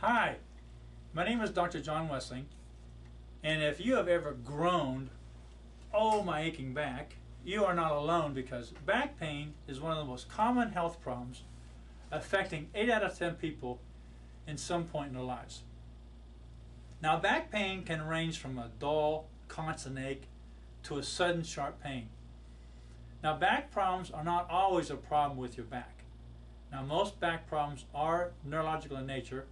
Hi, my name is Dr. John Wessling, and if you have ever groaned, "Oh, my aching back," you are not alone, because back pain is one of the most common health problems affecting 8 out of 10 people in some point in their lives. Now, back pain can range from a dull, constant ache to a sudden sharp pain. Now, back problems are not always a problem with your back. Now, most back problems are neurological in nature,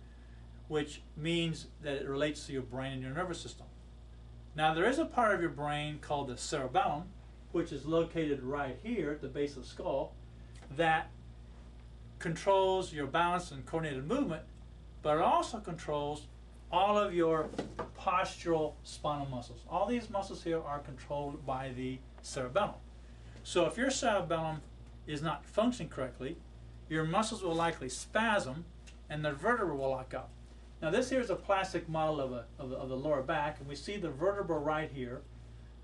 which means that it relates to your brain and your nervous system. Now, there is a part of your brain called the cerebellum, which is located right here at the base of the skull, that controls your balance and coordinated movement, but it also controls all of your postural spinal muscles. All these muscles here are controlled by the cerebellum. So if your cerebellum is not functioning correctly, your muscles will likely spasm and the vertebra will lock up. Now, this here is a plastic model of the lower back, and we see the vertebra right here.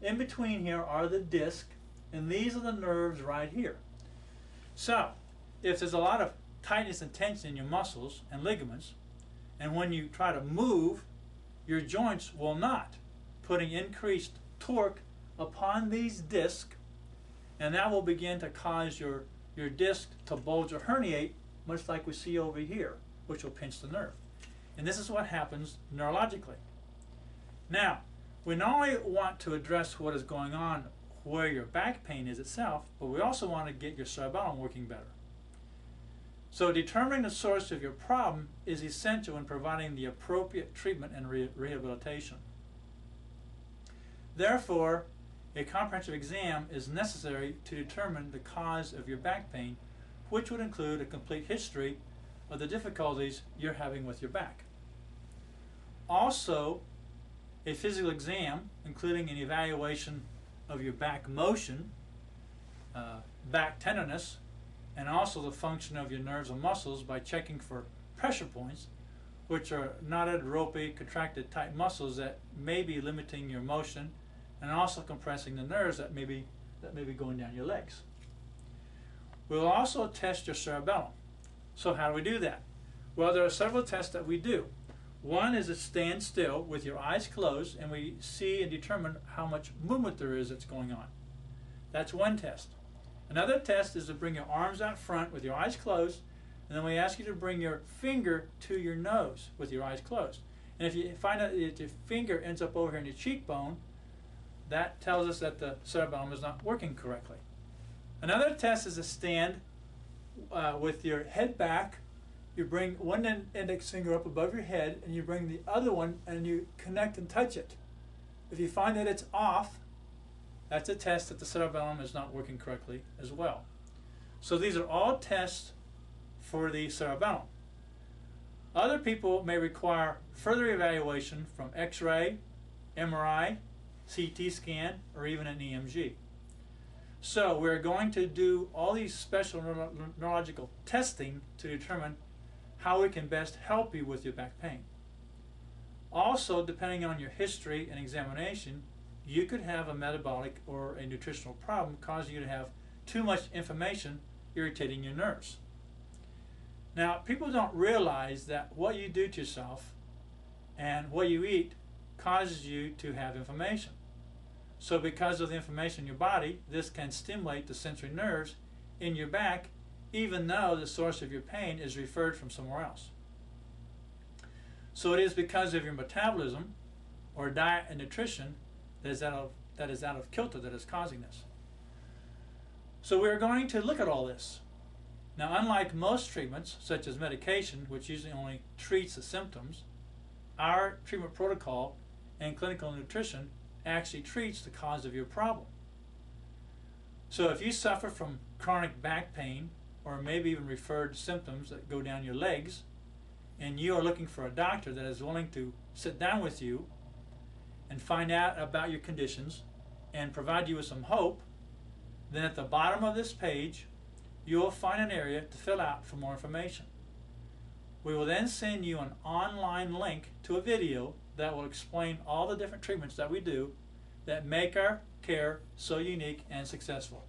In between here are the disc, and these are the nerves right here. So if there's a lot of tightness and tension in your muscles and ligaments, and when you try to move, your joints will not, putting increased torque upon these discs, and that will begin to cause your disc to bulge or herniate, much like we see over here, which will pinch the nerve. And this is what happens neurologically. Now, we not only want to address what is going on where your back pain is itself, but we also want to get your cerebellum working better. So determining the source of your problem is essential in providing the appropriate treatment and rehabilitation. Therefore, a comprehensive exam is necessary to determine the cause of your back pain, which would include a complete history of the difficulties you're having with your back. Also, a physical exam, including an evaluation of your back motion, back tenderness, and also the function of your nerves and muscles by checking for pressure points, which are knotted, ropey, contracted, tight muscles that may be limiting your motion and also compressing the nerves that may be going down your legs. We'll also test your cerebellum. So how do we do that? Well, there are several tests that we do. One is to stand still with your eyes closed, and we see and determine how much movement there is that's going on. That's one test. Another test is to bring your arms out front with your eyes closed, and then we ask you to bring your finger to your nose with your eyes closed. And if you find out that your finger ends up over here in your cheekbone, that tells us that the cerebellum is not working correctly. Another test is to stand with your head back. You bring one index finger up above your head, and you bring the other one and you connect and touch it. If you find that it's off, that's a test that the cerebellum is not working correctly as well. So these are all tests for the cerebellum. Other people may require further evaluation from X-ray, MRI, CT scan, or even an EMG. So we're going to do all these special neurological testing to determine how we can best help you with your back pain. Also, depending on your history and examination, you could have a metabolic or a nutritional problem causing you to have too much inflammation irritating your nerves. Now, people don't realize that what you do to yourself and what you eat causes you to have inflammation. So because of the inflammation in your body, this can stimulate the sensory nerves in your back, even though the source of your pain is referred from somewhere else. So it is because of your metabolism or diet and nutrition that is out of kilter that is causing this. So we're going to look at all this. Now, unlike most treatments, such as medication, which usually only treats the symptoms, our treatment protocol and clinical nutrition actually treats the cause of your problem. So if you suffer from chronic back pain, or maybe even referred symptoms that go down your legs, and you are looking for a doctor that is willing to sit down with you and find out about your conditions and provide you with some hope, then at the bottom of this page you will find an area to fill out for more information. We will then send you an online link to a video that will explain all the different treatments that we do that make our care so unique and successful.